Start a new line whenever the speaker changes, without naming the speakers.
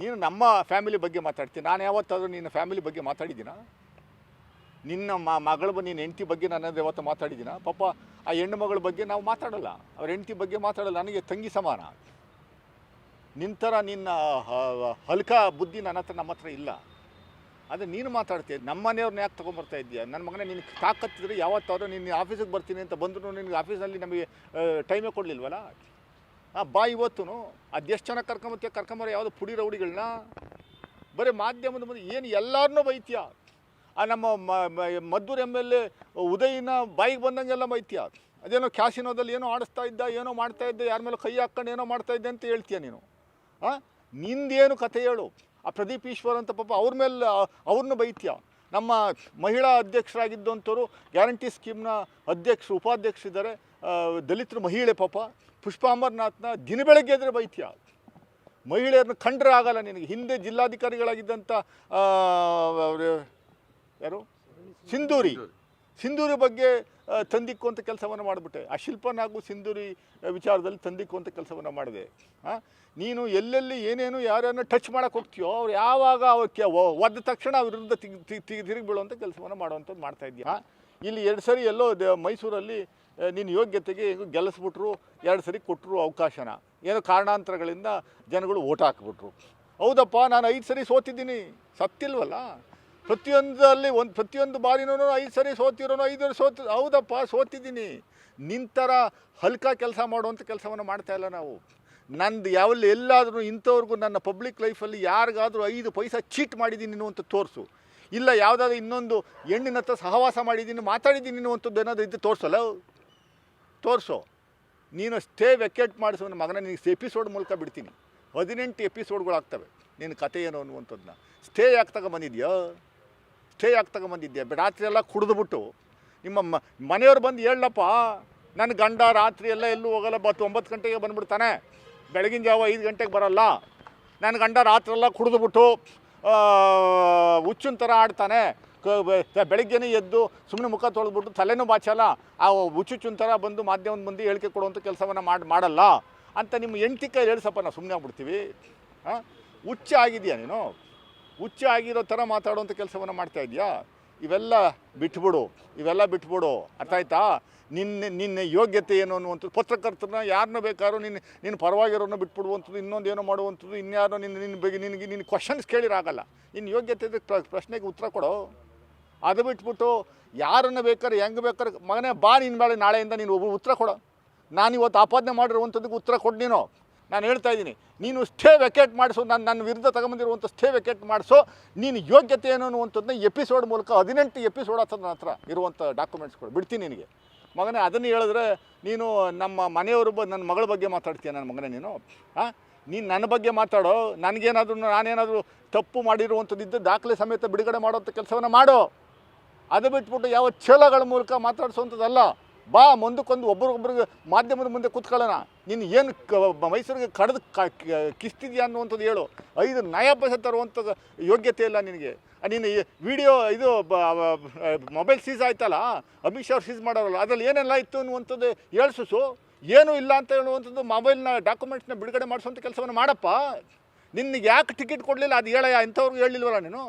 ನೀನು ನಮ್ಮ ಫ್ಯಾಮಿಲಿ ಬಗ್ಗೆ ಮಾತಾಡ್ತೀನಿ. ನಾನು ಯಾವತ್ತಾದರೂ ನಿನ್ನ ಫ್ಯಾಮಿಲಿ ಬಗ್ಗೆ ಮಾತಾಡಿದ್ದೀನಾ? ನಿನ್ನ ಮಗಳ ನಿನ್ನ ಹೆಂಡತಿ ಬಗ್ಗೆ ನಾನು ಯಾವತ್ತು ಮಾತಾಡಿದ್ದೀನಾ? ಪಾಪ ಆ ಹೆಣ್ಣು ಮಗಳ ಬಗ್ಗೆ ನಾವು ಮಾತಾಡೋಲ್ಲ, ಅವ್ರ ಹೆಂಡತಿ ಬಗ್ಗೆ ಮಾತಾಡೋಲ್ಲ. ನನಗೆ ತಂಗಿ ಸಮಾನ. ನಿನ್ನ ನಿನ್ನ ಹಲ್ಕ ಬುದ್ಧಿ ನನ್ನ ಹತ್ರ ನಮ್ಮ ಹತ್ರ ಇಲ್ಲ. ಅದು ನೀನು ಮಾತಾಡ್ತೀಯ. ನಮ್ಮ ಮನೆಯವ್ರನ್ನ ಯಾಕೆ ತೊಗೊಂಬರ್ತಾ ಇದ್ದೀಯ? ನನ್ನ ಮಗನೇ ನಿನಗೆ ತಾಕತ್ತಿದ್ರೆ ಯಾವತ್ತಾದರೂ ನಿನ್ನ ಆಫೀಸಿಗೆ ಬರ್ತೀನಿ ಅಂತ ಬಂದರೂ ನಿನಗೆ ಆಫೀಸಲ್ಲಿ ನಮಗೆ ಟೈಮೇ ಕೊಡಲಿಲ್ವಲ್ಲ? ಬಾ ಇವತ್ತು ಅದೆಷ್ಟು ಜನ ಕರ್ಕೊಂಬರ ಯಾವುದೋ ಪುಡಿ ರೌಡಿಗಳನ್ನ ಬರೀ ಮಾಧ್ಯಮದ ಮುಂದೆ ಏನು ಎಲ್ಲರನ್ನೂ ಬೈತೀಯ. ಆ ನಮ್ಮ ಮದ್ದೂರು MLA ಉದಯನ ಬಾಯಿಗೆ ಬಂದಂಗೆಲ್ಲ ಬೈತೀಯ. ಅದೇನೋ ಕ್ಯಾಸಿನೋದಲ್ಲಿ ಏನೋ ಆಡಿಸ್ತಾ ಇದ್ದ, ಏನೋ ಮಾಡ್ತಾಯಿದ್ದೆ, ಯಾರ ಮೇಲೆ ಕೈ ಹಾಕ್ಕೊಂಡು ಏನೋ ಮಾಡ್ತಾಯಿದ್ದೆ ಅಂತ ಹೇಳ್ತೀಯ ನೀನು. ನಿಂದೇನು ಕಥೆ ಹೇಳು. ಆ ಪ್ರದೀಪ್ ಈಶ್ವರ್ ಅಂತ ಪಾಪ ಅವ್ರ ಮೇಲೆ ಅವ್ರನ್ನ ಬೈತೀಯ. ನಮ್ಮ ಮಹಿಳಾ ಅಧ್ಯಕ್ಷರಾಗಿದ್ದಂಥವ್ರು ಗ್ಯಾರಂಟಿ ಸ್ಕೀಮ್ನ ಉಪಾಧ್ಯಕ್ಷರಿದ್ದಾರೆ, ದಲಿತರು ಮಹಿಳೆ ಪಾಪ ಪುಷ್ಪಾ ಅಮರ್ನಾಥ್ನ ದಿನ ಬೆಳಗ್ಗೆ ಎದ್ರೆ ಬೈತೀಯ. ಮಹಿಳೆಯರನ್ನ ಕಂಡ್ರೆ ಆಗಲ್ಲ ನಿನಗೆ. ಹಿಂದೆ ಜಿಲ್ಲಾಧಿಕಾರಿಗಳಾಗಿದ್ದಂಥ ಯಾರು ಸಿಂಧೂರಿ ಬಗ್ಗೆ ತಂದಿಕ್ಕು ಅಂತ ಕೆಲಸವನ್ನು ಮಾಡಿಬಿಟ್ಟೆ. ಆ ಶಿಲ್ಪನಾಗೂ ಸಿಂಧೂರಿ ವಿಚಾರದಲ್ಲಿ ತಂದಿಕ್ಕು ಅಂತ ಕೆಲಸವನ್ನು ಮಾಡಿದೆ. ನೀನು ಎಲ್ಲೆಲ್ಲಿ ಏನೇನು ಯಾರನ್ನು ಟಚ್ ಮಾಡೋಕ್ಕೆ ಹೋಗ್ತೀಯೋ ಅವ್ರು ಯಾವಾಗ ಒದ್ದ ತಕ್ಷಣ ಅವ್ರ ವಿರುದ್ಧ ತಿರುಗಿ ಬೀಳುವಂಥ ಕೆಲಸವನ್ನು ಮಾಡುವಂಥದ್ದು ಮಾಡ್ತಾಯಿದ್ದೀಯ. ಇಲ್ಲಿ 2 ಸರಿ ಎಲ್ಲೋ ಮೈಸೂರಲ್ಲಿ ನಿನ್ನ ಯೋಗ್ಯತೆಗೆ ಗೆಲ್ಲಿಸ್ಬಿಟ್ರು, 2 ಸರಿ ಕೊಟ್ಟರು ಅವಕಾಶನ. ಏನೋ ಕಾರಣಾಂತರಗಳಿಂದ ಜನಗಳು ಓಟ್ ಹಾಕ್ಬಿಟ್ರು. ಹೌದಪ್ಪ, ನಾನು 5 ಸರಿ ಸೋತಿದ್ದೀನಿ, ಸತ್ತಿಲ್ವಲ್ಲ. ಪ್ರತಿಯೊಂದು ಬಾರಿನೂ 5 ಸರಿ ಸೋತಿರೋನು, 5 ಹೌದಪ್ಪ ಸೋತಿದ್ದೀನಿ. ನಿಂತರ ಹಲ್ಕ ಕೆಲಸ ಮಾಡುವಂಥ ಕೆಲಸವನ್ನು ಮಾಡ್ತಾಯಿಲ್ಲ ನಾವು. ನಂದು ಎಲ್ಲಾದರೂ ಇಂಥವ್ರಿಗೂ ನನ್ನ ಪಬ್ಲಿಕ್ ಲೈಫಲ್ಲಿ ಯಾರಿಗಾದರೂ 5 ಪೈಸಾ ಚೀಟ್ ಮಾಡಿದ್ದೀನಿ ಅಂತ ತೋರಿಸು. ಇಲ್ಲ ಯಾವುದಾದ್ರೂ ಇನ್ನೊಂದು ಹೆಣ್ಣಿನ ಹತ್ರ ಸಹವಾಸ ಮಾಡಿದ್ದೀನಿ, ಮಾತಾಡಿದ್ದೀನಿ ಅನ್ನುವಂಥದ್ದು ಏನಾದರೂ ಇದ್ದು ತೋರಿಸೋ. ನೀನು ಸ್ಟೇ ವೆಕೇಟ್ ಮಾಡಿಸೋ ನನ್ನ ಮಗನ. ನಿನಗೆ ಎಪಿಸೋಡ್ ಮೂಲಕ ಬಿಡ್ತೀನಿ. 18 ಎಪಿಸೋಡ್ಗಳಾಗ್ತವೆ ನಿನ್ನ ಕತೆ ಏನು ಅನ್ನುವಂಥದ್ದನ್ನ. ಸ್ಟೇ ಯಾಕೆ ತಗೊಂಬಂದಿದ್ಯಾ? ರಾತ್ರಿ ಎಲ್ಲ ಕುಡಿದ್ಬಿಟ್ಟು ನಿಮ್ಮ ಮನೆಯವ್ರು ಬಂದು ಹೇಳಪ್ಪ, ನನ್ನ ಗಂಡ ರಾತ್ರಿ ಎಲ್ಲ ಎಲ್ಲೂ ಹೋಗಲ್ಲ, 9 ಗಂಟೆಗೆ ಬಂದುಬಿಡ್ತಾನೆ, ಬೆಳಗಿನ ಜಾವ 5 ಗಂಟೆಗೆ ಬರಲ್ಲ. ನನ್ನ ಗಂಡ ರಾತ್ರಿ ಎಲ್ಲ ಕುಡಿದ್ಬಿಟ್ಟು ಹುಚ್ಚಿನ ಥರ ಆಡ್ತಾನೆ, ಬೆಳಗ್ಗೆನೇ ಎದ್ದು ಸುಮ್ಮನೆ ಮುಖ ತೊಳೆದ್ಬಿಟ್ಟು ತಲೆನೂ ಬಾಚಲ್ಲ, ಆ ಹುಚ್ಚುಚ್ಚಿನ ಥರ ಬಂದು ಮಾಧ್ಯಮದ ಮುಂದೆ ಹೇಳಿಕೆ ಕೊಡುವಂಥ ಕೆಲಸವನ್ನು ಮಾಡಲ್ಲ ಅಂತ ನಿಮ್ಮ ಹೆಂಡ್ತಿ ಕೈ ಹೇಳ್ಸಪ್ಪ, ನಾವು ಸುಮ್ಮನೆ ಆಗ್ಬಿಡ್ತೀವಿ. ಹುಚ್ಚ ಆಗಿದೆಯಾ ನೀನು? ಹುಚ್ಚ ಆಗಿರೋ ಥರ ಮಾತಾಡುವಂಥ ಕೆಲಸವನ್ನು ಮಾಡ್ತಾಯಿದ್ಯಾ? ಇವೆಲ್ಲ ಬಿಟ್ಬಿಡು. ಅರ್ಥ ಆಯ್ತಾ? ನಿನ್ನ ಯೋಗ್ಯತೆ ಏನು ಅನ್ನುವಂಥದ್ದು. ಪತ್ರಕರ್ತರನ್ನ ಯಾರನ್ನ ಬೇಕಾದ್ರೂ ನಿನ್ನ ಪರವಾಗಿರೋನ್ನ ಬಿಟ್ಬಿಡುವಂಥದ್ದು, ಇನ್ನೊಂದೇನೋ ಮಾಡುವಂಥದ್ದು, ಇನ್ಯಾರೋ ನಿನ್ನ ಕ್ವಶನ್ಸ್ ಕೇಳಿರಾಗಲ್ಲ. ನಿನ್ನ ಯೋಗ್ಯತೆ ಪ್ರಶ್ನೆಗೆ ಉತ್ತರ ಕೊಡೋ. ಅದು ಬಿಟ್ಬಿಟ್ಟು ಯಾರನ್ನು ಬೇಕಾದ್ರೆ ಹೆಂಗೆ ಬೇಕಾದ್ರೆ ಮಗನೇ ಬಾ, ನಿನ್ನ ಮೇಲೆ ನಾಳೆಯಿಂದ ನೀನು ಒಬ್ಬರು ಉತ್ತರ ಕೊಡೋ. ನಾನಿವತ್ತು ಆಪಾದನೆ ಮಾಡಿರುವಂಥದ್ದಕ್ಕೆ ಉತ್ತರ ಕೊಡು ನೀನು. ನಾನು ಹೇಳ್ತಾ ಇದ್ದೀನಿ, ನೀನು ಸ್ಟೇ ವೆಕೇಟ್ ಮಾಡಿಸು. ನನ್ನ ವಿರುದ್ಧ ತಗೊಂಬಂದಿರುವಂಥ ಸ್ಟೇ ವೆಕೇಟ್ ಮಾಡಿಸೋ. ನೀನು ಯೋಗ್ಯತೆ ಏನು ಅನ್ನುವಂಥದ್ದನ್ನ ಎಪಿಸೋಡ್ ಮೂಲಕ 18 ಎಪಿಸೋಡ್ ನನ್ನ ಹತ್ರ ಇರುವಂಥ ಡಾಕ್ಯುಮೆಂಟ್ಸ್ಗಳು ಬಿಡ್ತೀನಿ ನಿನಗೆ. ಮಗನೇ ಅದನ್ನು ಹೇಳಿದ್ರೆ ನೀನು ನಮ್ಮ ಮನೆಯವ್ರ ನನ್ನ ಮಗಳ ಬಗ್ಗೆ ಮಾತಾಡ್ತೀಯ. ನನ್ನ ಮಗನೇ ನೀನು ನನ್ನ ಬಗ್ಗೆ ಮಾತಾಡೋ. ನಾನೇನಾದರೂ ತಪ್ಪು ಮಾಡಿರುವಂಥದ್ದಿದ್ದು ದಾಖಲೆ ಸಮೇತ ಬಿಡುಗಡೆ ಮಾಡೋಂಥ ಕೆಲಸವನ್ನು ಮಾಡೋ. ಅದು ಬಿಟ್ಬಿಟ್ಟು ಯಾವ ಛಲಗಳ ಮೂಲಕ ಮಾತಾಡಿಸುವಂಥದ್ದಲ್ಲ. ಬಾ, ಮುಂದಕ್ಕೊಂದು ಒಬ್ರಿಗೊಬ್ರಿಗೆ ಮಾಧ್ಯಮದ ಮುಂದೆ ಕೂತ್ಕೊಳ್ಳೋಣ. ನೀನು ಏನು ಮೈಸೂರಿಗೆ ಕಿಸ್ತಿದ್ಯಾ ಅನ್ನುವಂಥದ್ದು ಹೇಳು. 5 ನಯ ಪೈಸೆ ತರುವಂಥದ್ದು ಯೋಗ್ಯತೆ ಇಲ್ಲ ನಿನಗೆ. ನೀನು ವಿಡಿಯೋ ಇದು ಮೊಬೈಲ್ ಸೀಸ್ ಆಯ್ತಲ್ಲ, ಅಮಿತ್ ಶಾ ಅವ್ರು ಸೀಸ್ ಮಾಡೋರಲ್ಲ, ಅದರಲ್ಲಿ ಏನೆಲ್ಲ ಇತ್ತು ಅನ್ನುವಂಥದ್ದು ಹೇಳ್ಸು. ಏನೂ ಇಲ್ಲ ಅಂತ ಹೇಳುವಂಥದ್ದು ಮೊಬೈಲ್ನ ಡಾಕ್ಯುಮೆಂಟ್ಸ್ನ ಬಿಡುಗಡೆ ಮಾಡಿಸುವಂಥ ಕೆಲಸವನ್ನು ಮಾಡಪ್ಪ. ನಿನಗೆ ಯಾಕೆ ಟಿಕೆಟ್ ಕೊಡಲಿಲ್ಲ ಅದು ಹೇಳಯ್ಯ. ಇಂಥವ್ರಿಗೆ ಹೇಳಿಲ್ವಲ್ಲ ನೀನು.